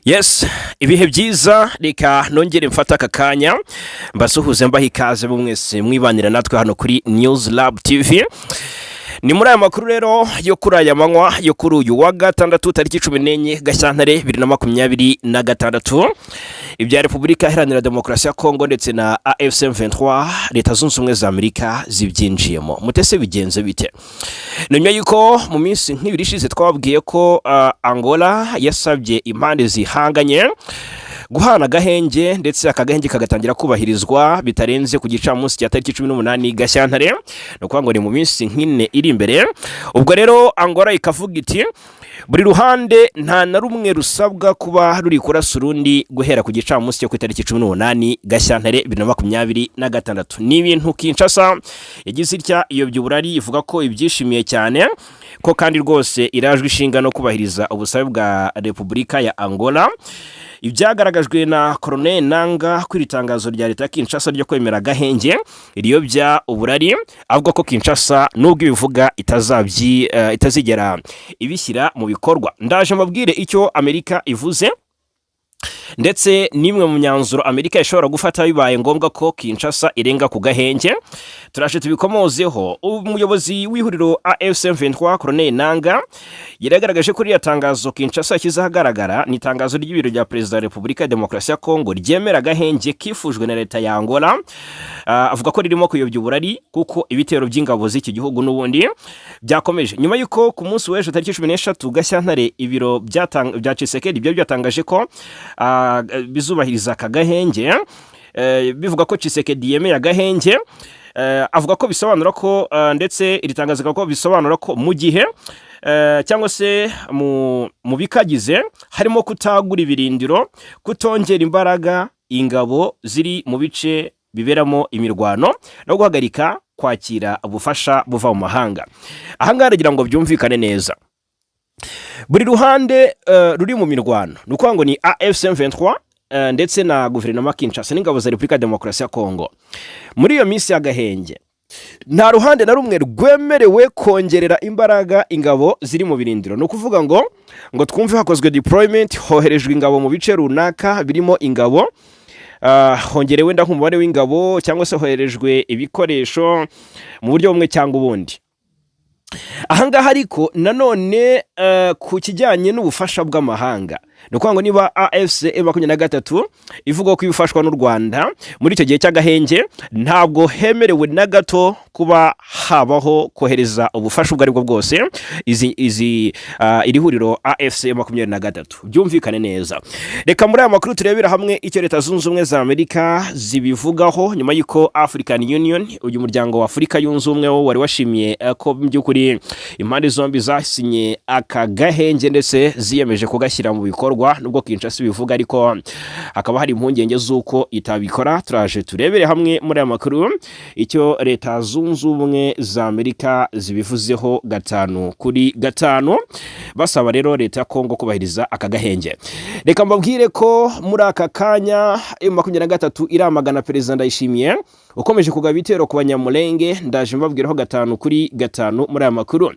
Yes, ibihe byiza reka nongere mfata aka kanya mbasuhuze mbaha ikaze mwese mwibanira natwe hano kuri News Lab TV. Ni muri aya makuru rero yo kuri aya manywa yo kuri uyu wa gatandatu tariki 14 Gashyantare 2026 ibya Repubulika Iharanira Demokarasi ya Kongo ndetse na AFC M23 Leta Zunze Ubumwe za Amerika zibyinjiyemo. Mutese bigenze bite? Nyuma yuko mu minsi nk'ibiri ishize twabwiye ko Angola yasabye impande zihanganye guhana gahenge ndetse akagahenge kagatangira kubahirizwa bitarenze ku gicamunsi cya tariki 18 Gashyantare, no kuvuga ngo ni mu minsi nk'ine iri imbere. Ubwo rero Angola ikavuga iti buri ruhande nta na rumwe rusabwa kuba ruri kurasa urundi guhera ku gicamunsi cyo ku itariki 18 Gashyantare 2026. Ni ibintu Kinshasa yagize itya iyo by'uburari ivuga ko ibyishimiye cyane ko kandi rwose irajwe ishinga no kubahiriza ubusabe bwa Repubulika ya Angola. Ibyagaragajwe na Colonel Nanga kuri itangazo rya leta Kinshasa ryo kwemera gahenge iriyo bya uburari, avuga ko Kinshasa nubwo ibivuga itazigera ibishyira mu bikorwa. Ndaje mabwire icyo Amerika ivuze ndetse nimwe mu myanzuro Amerika ishobora gufata bibaye ngombwa ko Kinshasa irenga ku gahenge. Turashe tubikomozeho. Umuyobozi w'ihuriro AFC M23 Colonel Nanga yaragaragaje kuri yatangazo Kinshasa kizahagaragara ni itangazo ry'ibiro rya Perezida wa Repubulika ya Demokarasi ya Kongo ryemera gahenge kifujwe na leta ya Angola. Avuga ko ririmo kuyobya uburari kuko ibitero by'ingabo z'iki gihugu n'ubundi byakomeje nyuma yuko ku munsi w'ejo tariki 13 Gashyantare ibiro bya Tshisekedi byo byatangaje ko bizubahiriza akagahenge, bivuga ko Tshisekedi yemeye agahenge. Avuga ko bisobanura ko ndetse iritangaza ko bisobanura ko mu gihe cyangwa se mu bikagize harimo kutagura ibirindiro, kutongera imbaraga ingabo ziri mu bice biberamo imirwano no guhagarika kwakira ubufasha buva mu mahanga. Ahangaha aragira ngo byumvikane neza, buri ruhande ruri mu mirwano nuko ngo ni AFC M23 ndetse na guverinoma Kinshasa n'ingabo za Repubulika ya Demokarasi ya Kongo. Muri iyo minsi y'agahenge nta ruhande na rumwe rwemerewe kongerera imbaraga ingabo ziri mu birindiro. No kuvuga ngo twumve hakozwe deployment, hoherejwe ingabo mu bice runaka birimo ingabo, hongerewe nda nk'umubare w'ingabo cyangwa se hoherejwe ibikoresho mu buryo bumwe cyangwa ubundi. Ahangaha ariko nanone ku kijyanye n'ubufasha bw'amahanga no kwanga niba AFC M23 ivuga ko ibifashwa n'u Rwanda muri icyo gihe cy'agahenge ntabwo hemerewe na gato kuba habaho kohereza ubufasha ubwo aribwo bwose iri huriro AFC M23. Byumvikane neza. Reka muri aya makuru turebera hamwe icyo Leta Zunze Ubumwe za Amerika zibivugaho nyuma y'uko African Union, uyu muryango wa Afurika yunze ubumwe wari washimiye ko by'ukuri impande zombi zasinye akagahenge ndetse ziyemeje kugashyira mu bikorwa. Nubwo Kinshasa bivuga ariko hakaba hari impungenge z'uko itabikora. Turaje turebere hamwe muri aya makuru icyo Leta Zunze Ubumwe za Amerika zibivuzeho 5-5 basaba rero leta ya Kongo kubahiriza akagahenge. Reka mbabwire ko muri aka kanya M23 iramagana Perezida Ndayishimiye ukomeje kugaba ibitero ku banyamulenge. Ndaje mbabwireho 5-5 muri aya makuru.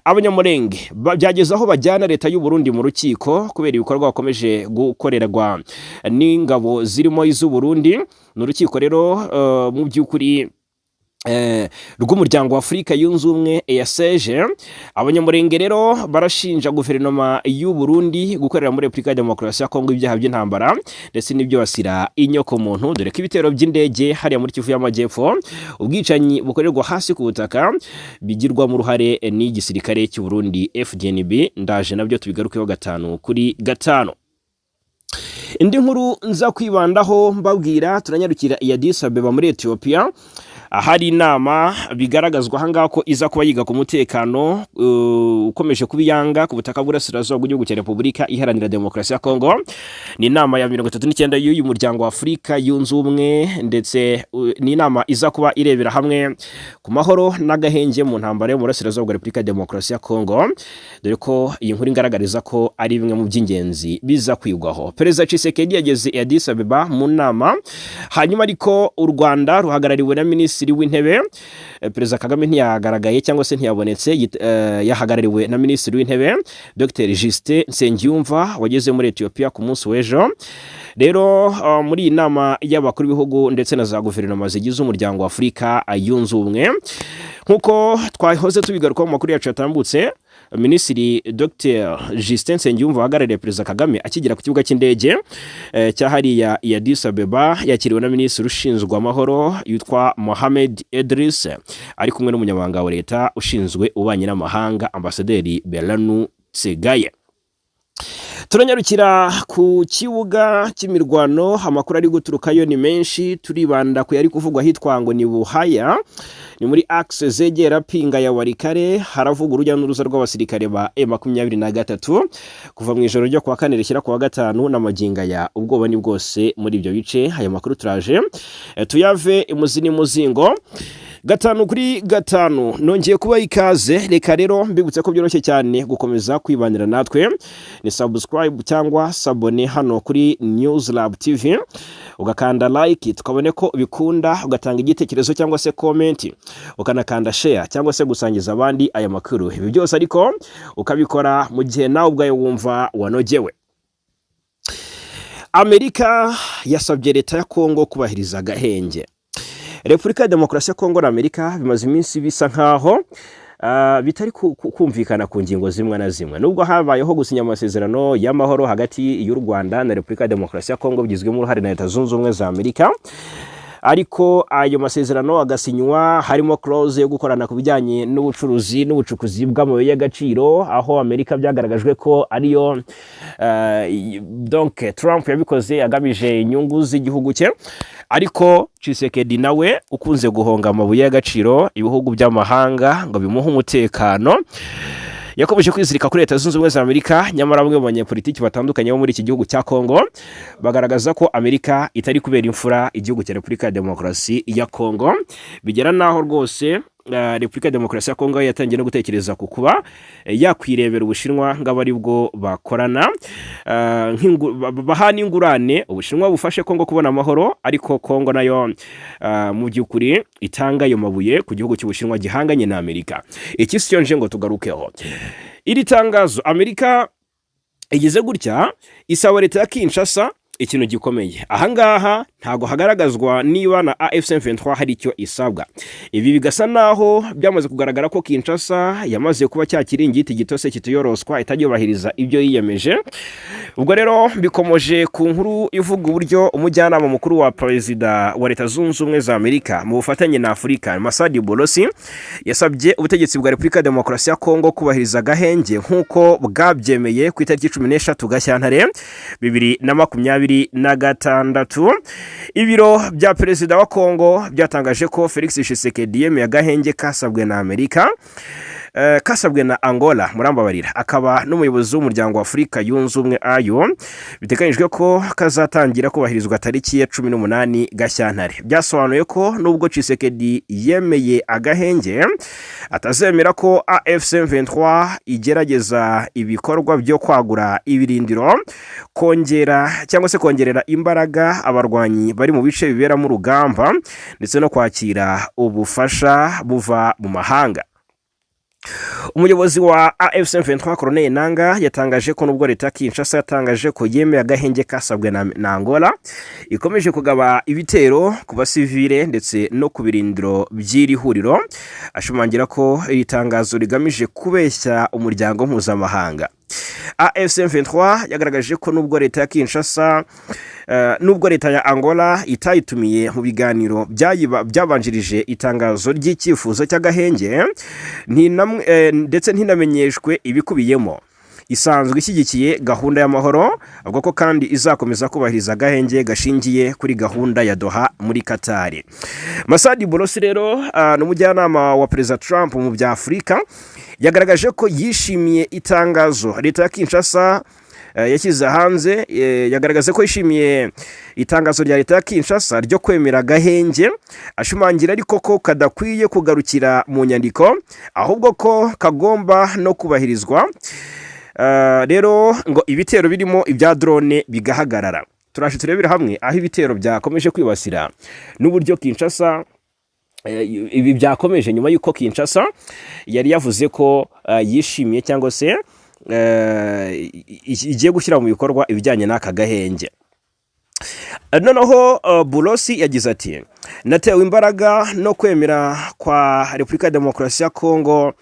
Abanyamulenge byageze aho bajyana leta y'u Burundi mu rukiko kubera ibikorwa bakomeje gukorerwa n'ingabo zirimo iz'u Burundi. N'urukiko rero mu by'ukuri rw'umuryango wa Afurika yunze ubumwe EAC. Abanyamurenge rero barashinja guverinoma y'u Burundi gukorera muri Repubulika ya Demokarasi ya Kongo ibyaha by'intambara ndetse n'ibyo basira inyoko muntu, dore ko ibitero by'indege hariya muri Kivu y'Amajyepfo, ubwicanyi bukorerwa hasi ku butaka bigirwa mu ruhare n'igisirikare cy'u Burundi FDNB. Ndaje nabyo tubigarukeho 5-5. Indi nkuru nza kwibandaho mbabwira turanyarukira i Addis Abeba muri Ethiopia. Hari inama bigaragazwa hangaho ko iza kuba yiga ku mutekano ukomeje kubiyanga ku butaka bw'Urasirazuba bw'igihugu cya Repubulika Iharanira Demokarasi ya Kongo. Ni inama ya 39 y'uyu muryango wa Afurika yunze ubumwe ndetse ni inama iza kuba irebera hamwe ku mahoro n'agahenge mu ntambara yo mu Urasirazuba bwa Repubulika ya Demokarasi ya Kongo, dore ko iyi nkuru ingaragariza ko ari bimwe mu by'ingenzi biza kwigwaho. Perezida Tshisekedi yageze i Addis Abeba mu nama, hanyuma ariko u Rwanda ruhagarariwe na Minisitiri minisitiri w'intebe. Perezida Kagame ntiyagaragaye cyangwa se ntiyabonetse, yahagarariwe na minisitiri w'intebe Dr Justin Nsengiyumva wageze muri Ethiopia ku munsi w'ejo. Rero muri iyi nama y'abakuru b'ibihugu ndetse na za guverinoma zigize umuryango wa Afurika yunze ubumwe, nk'uko twahoze tubigaruka mu makuru yacu yatambutse, Minisitiri Dr Justin Nsengiyumva wahagarariye Perezida Kagame akigera ku kibuga cy'indege cyahariya ya Addis Abeba, yakiriwe na minisitiri ushinzwe amahoro yitwa Mohamed Idris, ari kumwe n'umunyamabanga wa leta ushinzwe ububanyi n'amahanga Ambasaderi Beranu Tsegaye. Turanyarukira ku kibuga cy'imirwano, amakuru ari guturukayo ni menshi, turibanda ku yari kuvugwa hitwa ngo ni Buhaya, ni muri axe zegera Pinga ya Warikare. Haravuga urujya n'uruza rw'abasirikare ba M23 kuva mu ijoro ryo kuwa kane rishyira kuwa gatanu, n'amaginga ya ubwoba ni bwose muri ibyo bice. Aya makuru turaje tuyave imuzini muzingo gatanu kuri gatanu. Nongeye kuba ikaze, reka rero mbibutse ko byoroshye cyane gukomeza kwibanira natwe, ni subscribe cyangwa sabone hano kuri News Lab TV, ugakanda like tukabone ko bikunda, ugatanga igitekerezo cyangwa se comment, ukanakanda share cyangwa se gusangiza abandi aya makuru. Ibi byose ariko ukabikora mu gihe nawe ubwawe wumva wanogewe. Amerika yasabye leta ya Kongo kubahiriza agahenge. Repubulika ya Demokarasi ya Kongo na Amerika bimaze iminsi bisa nkaho bitari kumvikana ku ngingo zimwe na zimwe, nubwo habayeho gusinya amasezerano y'amahoro hagati y'u Rwanda na Repubulika ya Demokarasi ya Kongo bigizwemo uruhare na Leta Zunze Ubumwe za Amerika. Ariko ayo masezerano agasinywa harimo clause yo gukorana ku bijyanye n'ubucuruzi n'ubucukuzi bw'amabuye y'agaciro, aho Amerika byagaragajwe ko ariyo donc Trump yabikoze agamije inyungu z'igihugu cye. Ariko Tshisekedi nawe ukunze guhonga amabuye y'agaciro ibihugu by'amahanga ngo bimuhe umutekano, yakomeje kwizirika kuri Leta Zunze Ubumwe za Amerika. Nyamara bamwe mu banyepolitiki batandukanye bo muri iki gihugu cya Kongo bagaragaza ko Amerika itari kubera imfura igihugu cya Repubulika ya Demokarasi ya Kongo, bigera naho rwose Repubulika ya Demokarasi ya Kongo yatangiye no gutekereza ku kuba yakwirebera Ubushinwa ng'abari bwo bakorana, bahana ingurane Ubushinwa bufashe Kongo kubona amahoro, ariko Kongo nayo mu by'ukuri itanga ayo mabuye ku gihugu cy'Ubushinwa gihanganye na Amerika. Iki si cyo nje ngo tugarukeho. Iri tangazo Amerika igize gutya isaba leta ya Kinshasa ikintu gikomeye. Ahangaha ntago hagaragazwa niba na AFC/M23 hari icyo isabwa. Ibi bigasa naho byamaze kugaragara ko Kinshasa yamaze kuba cyakiringiti gitose kituyoroswa itajyubahiriza ibyo yiyemeje. Ubwo rero bikomoje ku nkuru ivuga uburyo umujyanama mukuru wa Perezida wa Leta Zunze Ubumwe za Amerika mu bufatanye na Afurika Masadi Bolosi yasabye ubutegetsi bwa Repubulika ya Demokarasi ya Kongo kubahiriza agahenge nk'uko bwabyemeye ku itariki 13 Gashyantare 2026. Ibiro bya Perezida wa Kongo byatangaje ko Felix Tshisekedi yemeye agahenge kasabwe na Amerika, kasabwe na Angola murambabarira, akaba n'umuyobozi w'umuryango wa Afurika yunze ubumwe ayo. Biteganyijwe ko kazatangira kubahirizwa tariki ya 18 Gashyantare. Byasobanuye ko nubwo Tshisekedi yemeye agahenge atazemera ko AFC/M23 igerageza ibikorwa byo kwagura ibirindiro, kongera cyangwa se kongerera imbaraga abarwanyi bari mu bice biberamo urugamba ndetse no kwakira ubufasha buva mu mahanga. Umuyobozi wa AFC/M23 Colonel Nanga yatangaje ko nubwo leta Kinshasa yatangaje ko yemeye agahenge kasabwe na Angola ikomeje kugaba ibitero ku basivile ndetse no ku birindiro by'iri huriro, ashimangira ko iri tangazo rigamije kubeshya umuryango mpuzamahanga. AFC/M23 yagaragaje ko nubwo leta ya Kinshasa nubwo leta ya Angola itayitumiye mu biganiro byabanjirije itangazo ry'icyifuzo cy'agahenge ndetse ntinamenyeshwe ibikubiyemo, isanzwe ishyigikiye gahunda y'amahoro, avuga ko kandi izakomeza kubahiriza agahenge gashingiye kuri gahunda ya Doha muri Qatar. Masadi Bolosi rero n'umujyanama wa Perezida Trump mu bya Afurika yagaragaje ko yishimiye itangazo leta ya Kinshasa yashyize hanze. Yagaragaza ko yishimiye itangazo rya leta ya Kinshasa ryo kwemera agahenge, ashimangira ariko ko kadakwiye kugarukira mu nyandiko ahubwo ko kagomba no kubahirizwa. Rero ngo ibitero birimo ibya drone bigahagarara. Turashe turebera hamwe aho ibitero byakomeje kwibasira n'uburyo Kinshasa ibi byakomeje nyuma y'uko Kinshasa yari yavuze ko yishimiye cyangwa se igiye gushyira mu bikorwa ibijyanye n'aka gahenge. Noneho Bulosi yagize ati natewe imbaraga no kwemera kwa Repubulika ya Demokarasi ya Kongo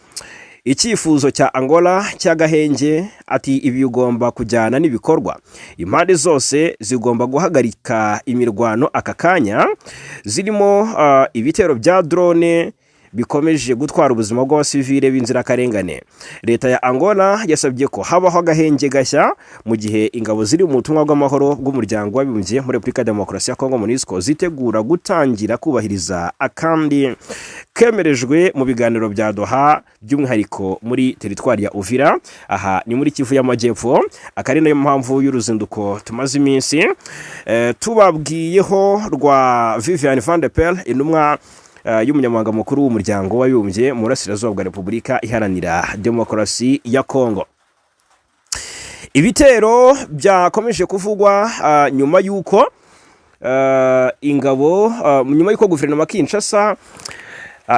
icyifuzo cya Angola cy'agahenge, ati ibi ugomba kujyana n'ibikorwa. Impande zose zigomba guhagarika imirwano aka kanya, zirimo ibitero bya drone bikomeje gutwara ubuzima bw'abasivile b'inzirakarengane. Leta ya Angola yasabye ko habaho agahenge gashya mu gihe ingabo ziri mu butumwa bw'amahoro bw'umuryango w'abibumbye muri Repubulika ya Demokarasi ya Kongo MONUSCO zitegura gutangira kubahiriza akandi kemerejwe mu biganiro bya Doha, by'umwihariko muri teritwari ya Uvira. Aha ni muri Kivu y'Amajyepfo. Akari nayo mpamvu y'uruzinduko tumaze iminsi tubabwiyeho rwa Viviane van der Pel, intumwa y'umunyamabanga mukuru w'umuryango w'abibumbye mu burasirazuba bwa Repubulika Iharanira Demokarasi ya Kongo. Ibitero byakomeje kuvugwa nyuma y'uko ingabo nyuma y'uko guverinoma Kinshasa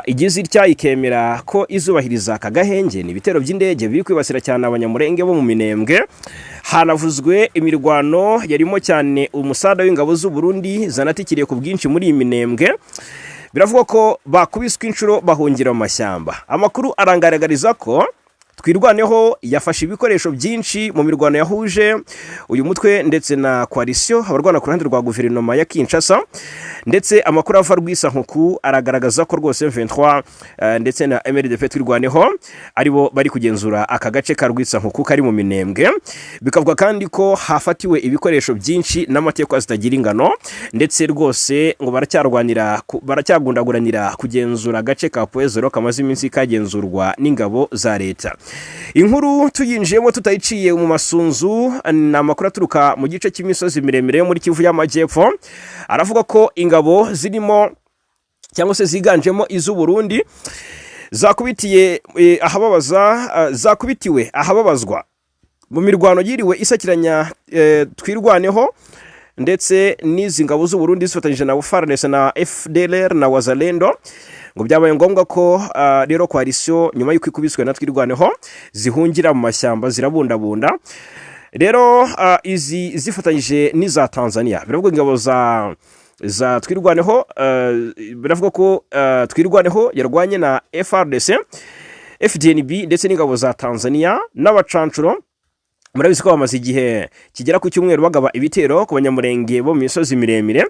igize itya ikemera ko izubahiriza aka gahenge. Ni ibitero by'indege biri kwibasira cyane abanyamurenge bo mu Minembwe. Hanavuzwe imirwano yarimo cyane umusada w'ingabo z'u Burundi zanatikiriye ku bwinshi muri iyi Minembwe. Biravuga ko bakubiswe inshuro bahungira mu mashyamba. Amakuru arangaragariza ko Twirwaneho yafashe ibikoresho byinshi mu mirwano yahuje uyu mutwe ndetse na coalition abarwana ku ruhande rwa guverinoma ya Kinshasa, ndetse amakuru ava Rwisankuku aragaragaza ko rwose M23 ndetse na MRDP Twirwaneho aribo bari kugenzura aka gace ka Rwisankuku kari mu Minembwe. Bikavuga kandi ko hafatiwe ibikoresho byinshi n'amateko zitagira ingano, ndetse rwose ngo baracyagundaguranira kugenzura agace ka Poezero kamaze iminsi kagenzurwa n'ingabo za leta. Inkuru tuyinjiyemo tutayiciye mu masunzu na makuru aturuka mu gice cy'imisozi miremire yo muri Kivu y'Amajyepfo, aravuga ko ingabo zirimo cyangwa se ziganjemo iz'u Burundi zakubitiwe ahababazwa mu mirwano yiriwe isakiranya Twirwaneho ndetse n'izi ngabo z'u Burundi zifatanyije na FARDC na FDLR na Wazalendo. Ngo byabaye ngombwa ko rero coalition nyuma y'uko ikubiswe na Twirwaneho zihungira mu mashyamba zirabundabunda. Rero izi zifatanyije n'iza Tanzania, biravuga ingabo za Twirwaneho, biravuga ko Twirwaneho yarwanye na FARDC, FDNB ndetse n'ingabo za Tanzania n'abacancuro. Murabizi ko bamaze igihe kigera ku cyumweru bagaba ibitero ku banyamurenge bo mu misozi miremire.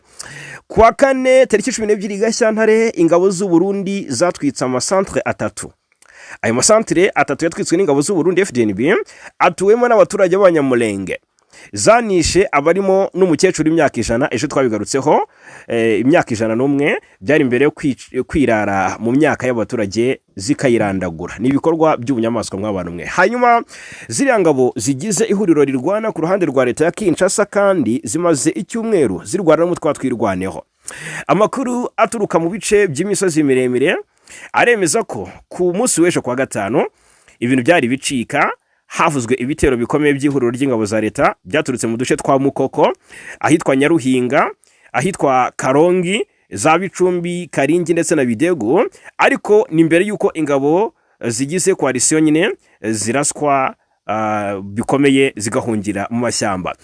Kwa kane tariki 12 Gashyantare ingabo z'u Burundi zatwitse amasantre atatu. Ayo masantre atatu yatwitswe n'ingabo z'u Burundi FDNB atuwemo n'abaturage b'abanyamurenge. Zanishe abarimo n'umukecuru imyaka 100, ejo twabigarutseho imyaka 101 byari imbere yo kwirara mu myaka y'abaturage zikayirandagura. Ni ibikorwa by'ubunyamaswa mw'abantu mwe. Hanyuma ziriya ngabo zigize ihuriro rirwana ku ruhande rwa leta ya Kinshasa kandi zimaze icyumweru zirwana n'umutwe wa Twirwaneho. Amakuru aturuka mu bice by'imisozi miremire aremeza ko ku munsi w'ejo kwa gatanu ibintu byari bicika. Havuzwe ibitero bikomeye by'ihuriro ry'ingabo za leta byaturutse mu duce twa Mukoko, ahitwa Nyaruhinga, ahitwa Karongi, za Bicumbi, Karingi ndetse na Bidego. Ariko ni mbere yuko ingabo zigize coalition nyine ziraswa bikomeye zigahungira mu mashyamba.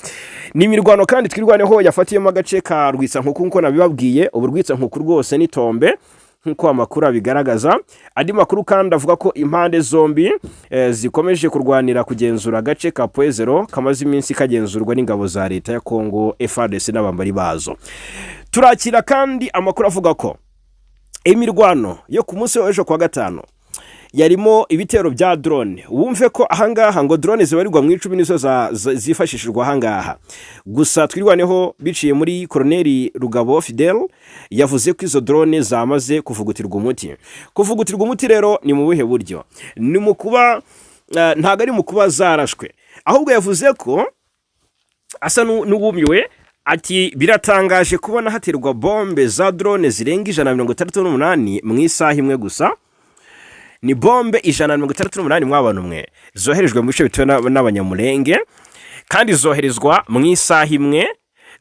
Ni imirwano kandi Twirwaneho yafatiyemo agace ka Rwisankuku nkuko nabibabwiye. Ubu Rwisankuku rwose ni tombe nkuko amakuru abigaragaza. Andi makuru kandi avuga ko impande zombi zikomeje kurwanira kugenzura agace ka Poezero kamaze iminsi kagenzurwa n'ingabo za leta ya Kongo FARDC n'abambari bazo. Turakira kandi amakuru avuga ko imirwano yo ku munsi w'ejo kwa gatanu yarimo ibitero bya drone. Wumve ko ahangaha ngo drone zibarirwa mu 10 nizo zifashishirwa ahangaha. Gusa Twirwaneho biciye muri Colonel Rugabo Fidel yavuze ko izo drone zamaze kuvugutirwa umuti. Kuvugutirwa umuti rero ni mu buhe buryo? Ni mu kuba ntago ari mu kuba zarashwe, ahubwo yavuze ko asa n'uwumiwe. Ati biratangaje kubona haterwa bombe za drone zirenga 168 mu isaha imwe gusa. Ni bombe 168 mw'abantu mwe zoherejwe mu bice bituwe n'abanyamurenge, kandi zoherezwa mu isaha imwe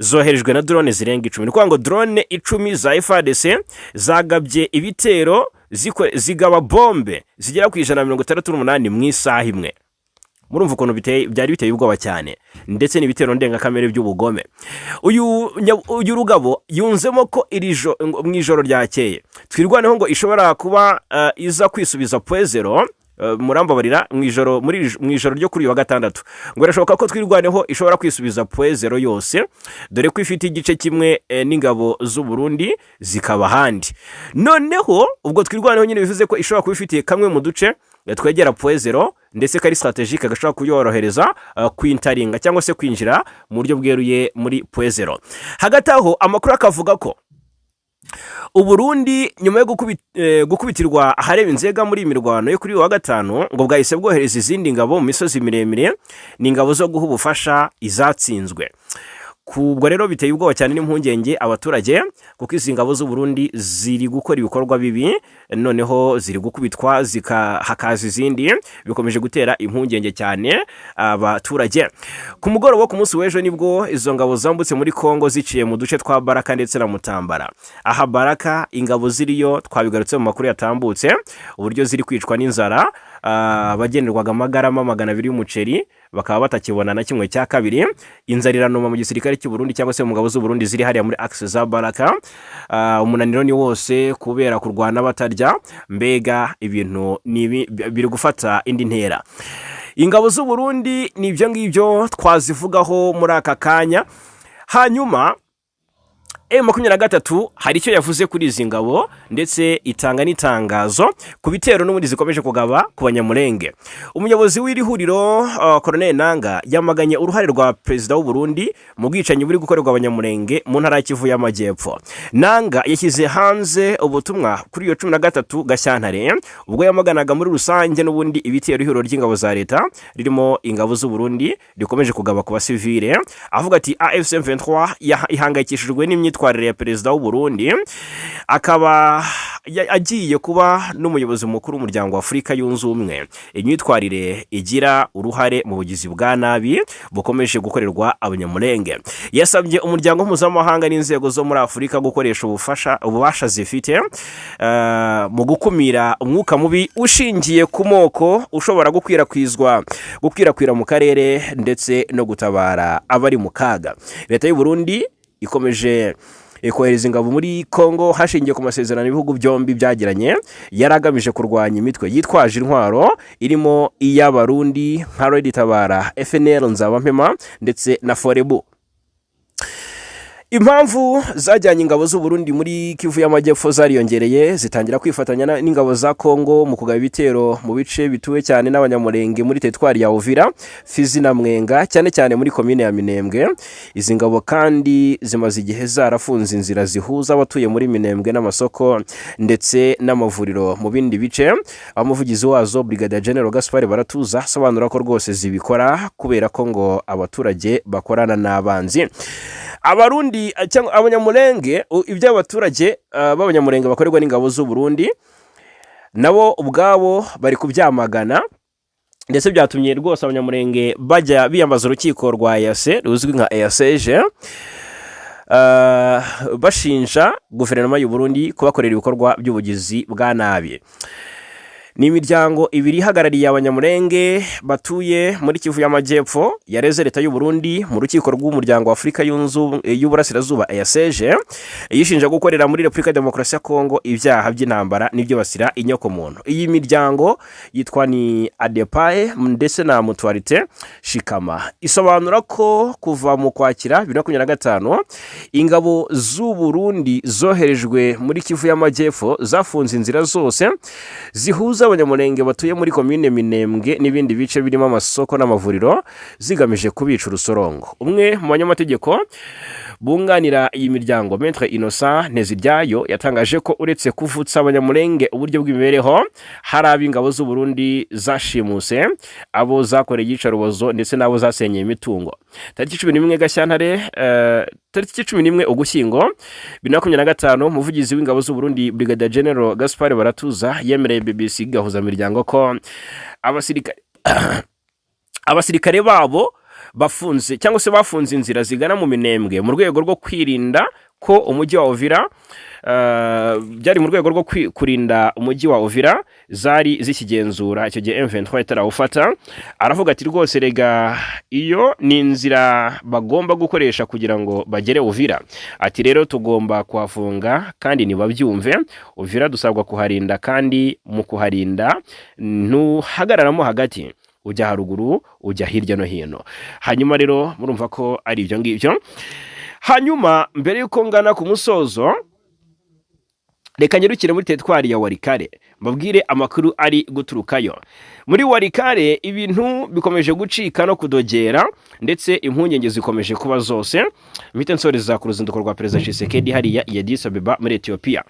zoherejwe na drone zirenga 10. Ni ukuvuga ngo drone 10 za FARDC zagabye ibitero zigaba bombe zigera ku 168 mu isaha imwe. Murumva ukuntu byari biteye ubwoba cyane, ndetse n'ibitero ndengakamere by'ubugome. Uyu rugabo yunzemo ko mu ijoro ryakeye twirwaneho ngo ishobora kuba iza kwisubiza Poezero, murambabarira mu ijoro ryo kuri wa gatandatu, ngo birashoboka ko twirwaneho ishobora kwisubiza Poezero yose, dore ko ifite igice kimwe n'ingabo z'u Burundi zikaba handi. Noneho ubwo twirwaneho nyine bivuze ko ishobora kuba ifitiye kamwe mu duce twegera Poezero, ndetse kari strategique gashobora kuyorohereza kwintaringa cyangwa se kwinjira mu buryo bweruye muri Poezero. Hagati aho amakuru akavuga ko Uburundi nyuma yo gukubitirwa ahareba inzega muri imirwano yo kuri wa gatanu, ngo bwahise bwohereza izindi ngabo mu misozi miremire, ni ingabo zo guha ubufasha izatsinzwe. Kubwo rero biteye ubwoba cyane n'impungenge abaturage, kuko izi ngabo z'u Burundi ziri gukora ibikorwa bibi, noneho ziri gukubitwa hakaza izindi, bikomeje gutera impungenge cyane abaturage. Ku mugoroba ku munsi w'ejo nibwo izo ngabo zambutse muri Kongo ziciye mu duce twa Baraka ndetse na Mutambara. Aha Baraka ingabo ziriyo twabigarutse mu makuru yatambutse, uburyo ziri kwicwa n'inzara, bagenerwaga amagarama 200 y'umuceri bakaba batakibona na kimwe cya kabiri. Inzara iranuma mu gisirikare cy'u Burundi cyangwa se mu ngabo z'u Burundi ziri hariya muri axe za Baraka. Umunaniro ni wose kubera kurwana batarya, mbega ibintu biri gufata indi ntera. Ingabo z'u Burundi nibyo ngibyo twazivugaho muri aka kanya. Hanyuma M23 hari icyo yavuze kuri izi ngabo, ndetse itanga n'itangazo ku bitero n'ubundi zikomeje kugaba ku Banyamulenge. Umuyobozi w'iri huriro Colonel Nanga yamaganye uruhare rwa Perezida w'u Burundi mu bwicanyi buri gukorerwa Abanyamulenge mu ntara ya Kivu y'Amajyepfo. Nanga yashyize hanze ubutumwa kuri iyo 13 Gashyantare, ubwo yamaganaga muri rusange n'ubundi ibitero ihuriro ry'ingabo za leta ririmo ingabo z'u Burundi rikomeje kugaba ku basivile, avuga ati AFC M23 ihangayikishijwe n'imyitwarire ya Perezida w'u Burundi, akaba agiye kuba n'umuyobozi mukuru w'umuryango wa Afurika yunze ubumwe. Imyitwarire igira uruhare mu bugizi bwa nabi bukomeje gukorerwa Abanyamulenge. Yasabye umuryango mpuzamahanga n'inzego zo muri Afurika gukoresha ububasha zifite mu gukumira umwuka mubi ushingiye ku moko ushobora gukwirakwira mu karere, ndetse no gutabara abari mu kaga. Leta y'u Burundi ikomeje kohereza ingabo muri Kongo hashingiye ku masezerano ibihugu byombi byagiranye, yaragamije kurwanya imitwe yitwaje intwaro irimo iy'Abarundi nka Red Tabara, FNL Nzabampema ndetse na Forebu. Impamvu zajyanye ingabo z'u Burundi muri Kivu y'Amajyepfo zariyongereye, zitangira kwifatanya n'ingabo za Kongo mu kugaba ibitero mu bice bituwe cyane n'Abanyamulenge muri teritwari ya Uvira, Fizi na Mwenga, cyane cyane muri komine ya Minembwe. Izi ngabo kandi zimaze igihe zarafunze inzira zihuza abatuye muri Minembwe n'amasoko ndetse n'amavuriro mu bindi bice. Umuvugizi wazo Brigadier General Gaspard Baratuza asobanura ko rwose zibikora kubera ko ngo abaturage bakorana n'abanzi. Abarundi cyangwa Abanyamulenge, iby'abaturage b'Abanyamulenge bakorerwa n'ingabo z'u Burundi nabo ubwabo bari kubyamagana, ndetse byatumye rwose Abanyamulenge bajya biyambaza urukiko rwa EAC ruzwi nka EACG, bashinja guverinoma y'u Burundi kubakorera ibikorwa by'ubugizi bwa nabi. Ni imiryango ibiri ihagarariye Abanyamulenge batuye muri Kivu y'Amajyepfo yareze leta y'u Burundi mu rukiko rw'umuryango wa Afurika y'Uburasirazuba EACG, yishinja gukorera muri Repubulika Demokarasi ya Kongo ibyaha by'intambara n'ibyo basira inyoko muntu. Iyi miryango yitwa ni ADEPAE ndetse na Mutualité Shikama. Isobanura ko kuva mu Kwakira 2025 ingabo z'u Burundi zoherejwe muri Kivu y'Amajyepfo zafunze inzira zose zihuza Abanyamulenge batuye muri komine Minembwe n'ibindi bice birimo amasoko n'amavuriro, zigamije kubica urusorongo. Umwe mu banyamategeko bunganira iyi miryango, Maître Innocent Nteziryayo, yatangaje ko uretse kuvutsa Abanyamulenge uburyo bw'imibereho, hari ab'ingabo z'u Burundi zashimuse, abo zakoreye iyicarubozo ndetse n'abo zasenyeye imitungo. Tariki 11 Gashyantare, tariki 11 Ugushyingo 2025, umuvugizi w'ingabo z'u Burundi Brigadier General Gaspard Baratuza yemereye BBC gahuza miryango ko abasirikare babo bafunze cyangwa se bafunze inzira zigana mu Minembwe mu rwego rwo kwirinda ko umujyi wa Uvira byari mu rwego rwo kurinda umujyi wa Uvira zari zikigenzura icyo gihe M23 itarawufata. Aravuga ati rwose rega iyo ni inzira bagomba gukoresha kugira ngo bagere Uvira, ati rero tugomba kuhafunga kandi nibabyumve. Uvira dusabwa kuharinda, kandi mu kuharinda ntuhagararamo hagati, ujya haruguru, ujya hirya no hino. Hanyuma rero murumva ko ari ibyo ngibyo. Hanyuma mbere yuko ngana ku musozo, reka nyarukire muri teritwari ya Walikale mbabwire amakuru ari guturukayo. Muri Walikale ibintu bikomeje gucika no kudogera, ndetse impungenge zikomeje kuba zose. Mpite nsoreza ku ruzinduko rwa Perezida Tshisekedi hariya i Addis Ababa muri Ethiopia.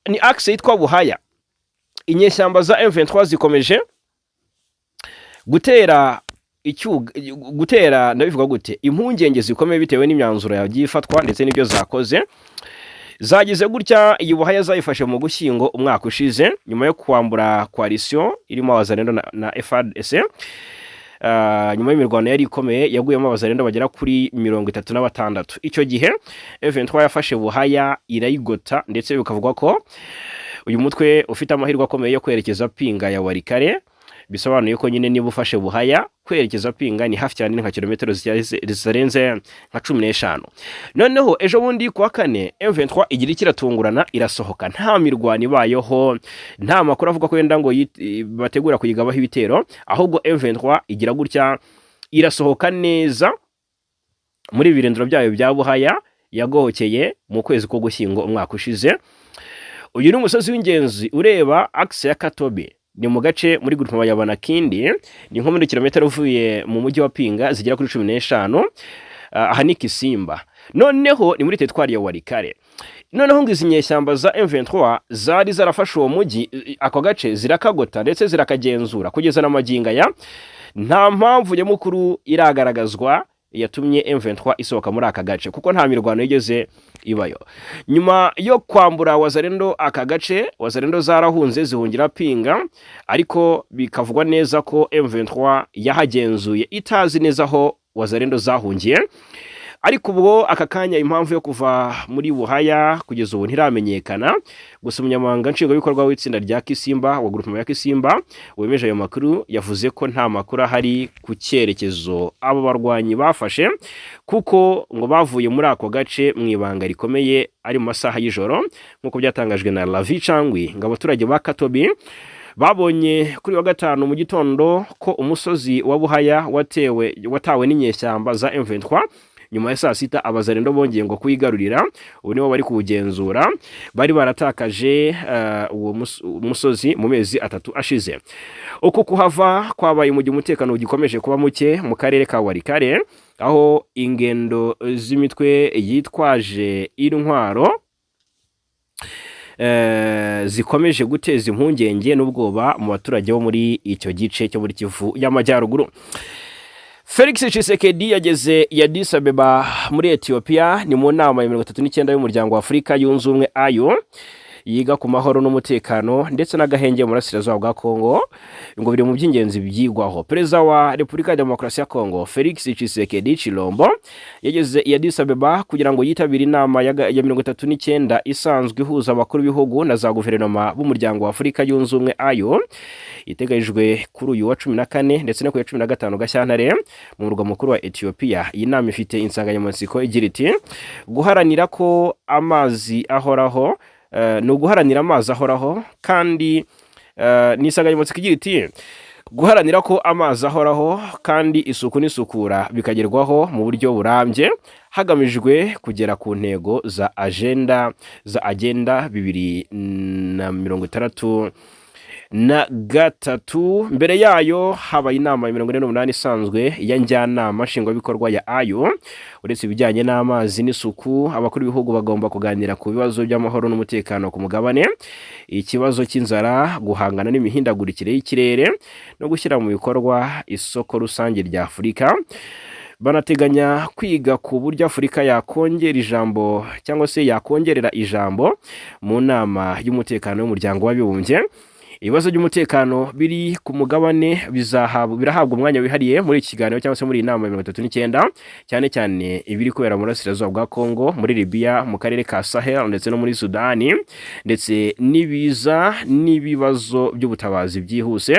Ni axe yitwa Buhaya. Inyeshyamba za M23 zikomeje gutera ndabivuga gute, impungenge zikomeye bitewe n'imyanzuro yagiye ifatwa ndetse n'ibyo zakoze. Zagize gutya iyi Buhaya zayifashe mu Gushyingo umwaka ushize, nyuma yo kwambura coalition irimo Abazalendo na FARDC. Nyuma y'imirwano yari ikomeye yaguyemo Abazalendo bagera kuri 36. Icyo gihe M23 yafashe Buhaya irayigota, ndetse bikavugwa ko uyu mutwe ufite amahirwe akomeye yo kwerekeza Pinga ya Walikale. Bisobanuye ko nyine niba ufashe Buhaya kwerekeza Pinga ni hafi cyane, nka kilometero zirenze nka 15. Noneho ejo bundi kuwa kane M23 igira kiratungurana irasohoka, nta mirwano ibayeho, nta makuru avuga ko yenda ngo bategura kuyigabaho ibitero, ahubwo M23 igira gutya irasohoka neza muri birindiro byayo bya Buhaya yagohokeye mu kwezi ko Gushyingo umwaka ushize. Uyu ni umusozi w'ingenzi ureba axe ya Katobe, ni mu gace muri groupe ya Banakindi, ni nko muri kilometero uvuye mu mujyi wa Pinga zigera kuri 15. Aha ni Kisimba. Noneho ni muri teritwari ya Walikale. Noneho ngizi nyeshyamba za M23 zari zarafashe uwo mujyi, ako gace zirakagota ndetse zirakagenzura kugeza na maginga ya nta mpamvu nyamukuru iragaragazwa yatumye M23 isohoka muri aka gace, kuko nta mirwano yigeze ibayo. Nyuma yo kwambura Wazalendo aka gace, Wazalendo zarahunze zihungira Pinga, ariko bikavugwa neza ko M23 yahagenzuye itazi neza aho Wazalendo zahungiye. Ariko ubwo aka kanya impamvu yo kuva muri Buhaya kugeza ubu ntiramenyekana. Gusa umunyamabanga nshingwabikorwa w'itsinda rya Kisimba wa groupe ya Kisimba wemeje ayo makuru, yavuze ko nta makuru ahari ku cyerekezo abo barwanyi bafashe, kuko ngo bavuye muri ako gace mu ibanga rikomeye ari mu masaha y'ijoro, nk'uko byatangajwe na Lavi Changwi. Ngo abaturage ba Katobi babonye kuri wa gatanu mu gitondo ko umusozi wa Buhaya watawe n'inyeshyamba za M23. Nyuma ya saa sita Abazalendo bongeye ngo kuyigarurira, ubu nibo bari kuwugenzura. Bari baratakaje uwo musozi mu mezi 3 ashize. Uko kuhava kwabaye mu gihe umutekano ugikomeje kuba muke mu karere ka Walikale, aho ingendo z'imitwe yitwaje intwaro zikomeje guteza impungenge n'ubwoba mu baturage bo muri icyo gice cyo muri Kivu y'Amajyaruguru. Felix Tshisekedi yageze i Addis Ababa muri Ethiopia, ni mu nama ya 39 y'umuryango wa Afurika yunze ubumwe AYO, yiga ku mahoro n'umutekano ndetse n'agahenge mu burasirazuba bwa Kongo. Ngo biri mu by'ingenzi byigwaho. Perezida wa Repubulika ya Demokarasi ya Kongo Felix Tshisekedi Chilombo yageze i Addis Ababa kugira ngo yitabire inama ya 39 isanzwe ihuza abakuru b'ibihugu na za guverinoma b'umuryango wa Afurika yunze ubumwe AYO, iteganyijwe kuri uyu wa 14 ndetse no ku ya 15 Gashyantare mu murwa mukuru wa Ethiopia. Iyi nama ifite insanganyamatsiko igira iti guharanira ko amazi ahoraho, no guharanira amazi ahoraho, kandi nisanganyamatsiko igira iti guharanira ko amazi ahoraho kandi isuku n'isukura bikagerwaho mu buryo burambye, hagamijwe kugera ku ntego za agenda 2063. Mbere yayo habaye inama ya 48 isanzwe ya njyanama nshingwabikorwa ya AYO. Uretse ibijyanye n'amazi n'isuku, abakuru b'ibihugu bagomba kuganira ku bibazo by'amahoro n'umutekano ku mugabane, ikibazo cy'inzara, guhangana n'imihindagurikire y'ikirere no gushyira mu bikorwa isoko rusange rya Afurika. Banateganya kwiga ku buryo Afurika yakongera ijambo cyangwa se yakongerera ijambo mu nama y'umutekano w'umuryango w'abibumbye. ibibazo by'umutekano biri ku mugabane birahabwa umwanya wihariye muri iki kiganiro cyangwa se muri iyi nama ya 39 cyane cyane ibiri kubera mu burasirazuba bwa Kongo, muri Libya, mu karere ka Sahel ndetse no muri Sudani, ndetse n'ibiza n'ibibazo by'ubutabazi byihuse.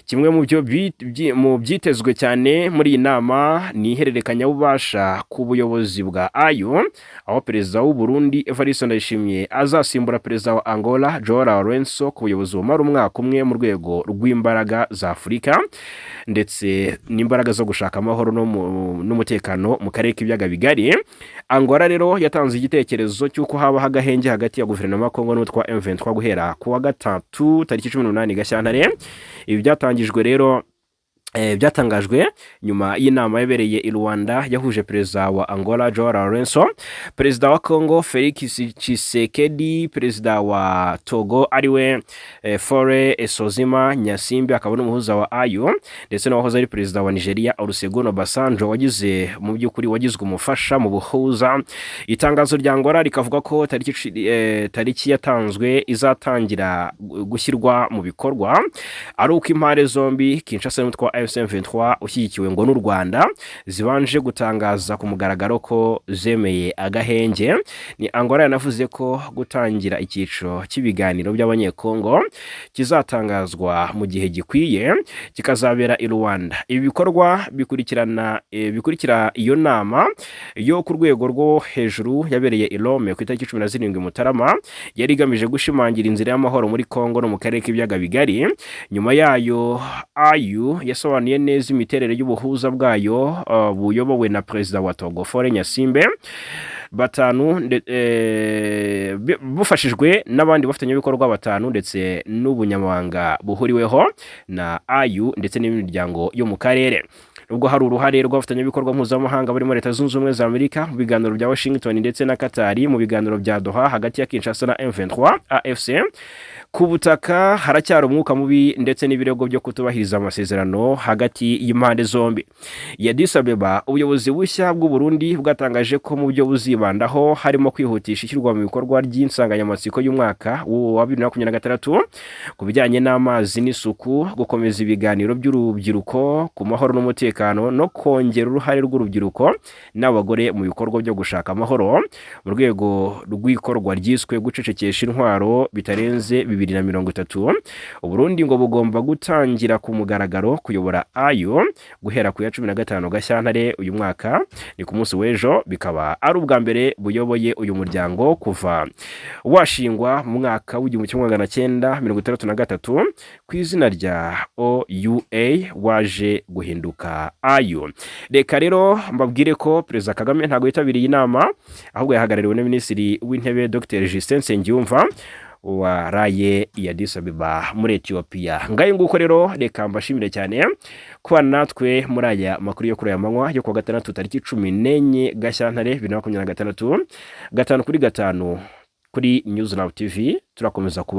Kimwe mu byitezwe cyane muri iyi nama ni ihererekanya bubasha ku buyobozi bwa AU, aho perezida w'u Burundi Evariste Ndayishimiye azasimbura perezida wa Angola Joao Lourenço ku buyobozi bumara umwaka umwe mu rwego rw'imbaraga za Afurika ndetse n'imbaraga zo gushaka amahoro n'umutekano mu karere k'ibiyaga bigari. Angola rero yatanze igitekerezo cy'uko haba hagahenge hagati ya guverinoma ya Kongo n'utwa M23 guhera ku wa gatatu tariki 18 Gashyantare. Ibi byatangajwe nyuma y'inama yabereye i Rwanda yahuje perezida wa Angola Joao Lourenço, perezida wa Kongo Felix Tshisekedi, perezida wa Togo ariwe Faure Esozima Nyasimbe akaba n'umuhuza wa AU, ndetse n'uwahoze ari perezida wa Nigeria Olusegun Obasanjo wagizwe umufasha mu buhuza. Itangazo rya Angola rikavuga ko tariki yatanzwe izatangira gushyirwa mu bikorwa ari uko impande zombi Kinshasa n'utwa M23 ushyigikiwe ngo n'u Rwanda zibanje gutangaza ku mugaragaro ko zemeye agahenge. Ni Angola yanavuze ko gutangira icyiciro cy'ibiganiro by'abanyekongo kizatangazwa mu gihe gikwiye kikazabera i Rwanda. Ibi bikorwa bikurikira iyo nama yo ku rwego rwo hejuru yabereye i Rome ku itariki 17 Mutarama, yari igamije gushimangira inzira y'amahoro muri Kongo no mu karere k'ibiyaga bigari. Nyuma yayo AU yasobanuye neza imiterere y'ubuhuza bwayo buyobowe na perezida wa Togo Faure Nyasimbe bufashijwe n'abandi bafatanyabikorwa batanu ndetse n'ubunyamabanga buhuriweho na AU ndetse n'imiryango yo mu karere. Ubwo hari uruhare rw'abafatanyabikorwa mpuzamahanga barimo Leta Zunze Ubumwe za Amerika mu biganiro bya Washington ndetse na Qatar mu biganiro bya Doha hagati ya Kinshasa na M23 AFC. Ku butaka haracyari umwuka mubi ndetse n'ibirego byo kutubahiriza amasezerano hagati y'impande zombi. Addis Abeba, ubuyobozi bushya bw'u Burundi bwatangaje ko mu byo buzibandaho harimo kwihutisha ishyirwa mu bikorwa ry'insanganyamatsiko y'umwaka wa 2026 ku bijyanye n'amazi n'isuku, gukomeza ibiganiro by'urubyiruko ku mahoro n'umutekano no kongera uruhare rw'urubyiruko n'abagore mu bikorwa byo gushaka amahoro mu rwego rw'ikorwa ryiswe gucecekesha intwaro bitarenze 2030. Uburundi ngo bugomba gutangira ku mugaragaro kuyobora AU guhera ku ya 15 Gashyantare uyu mwaka, ni ku munsi w'ejo. Bikaba ari ubwa mbere buyoboye uyu muryango kuva washingwa mu mwaka w'1963 ku izina rya OUA waje guhinduka AU. Reka rero mbabwire ko Perezida Kagame ntago yitabiriye inama, ahubwo yahagarariwe na Minisitiri w'Intebe Dr Justin Nsengiyumva waraye i Addis Abeba muri Ethiopia. Ngaye nguko rero reka mbashimire cyane kuba natwe muri aya makuru yo kuri aya manywa yo ku gatandatu tariki 14 Gashyantare 2026 5 kuri News Lab TV. Turakomeza kuba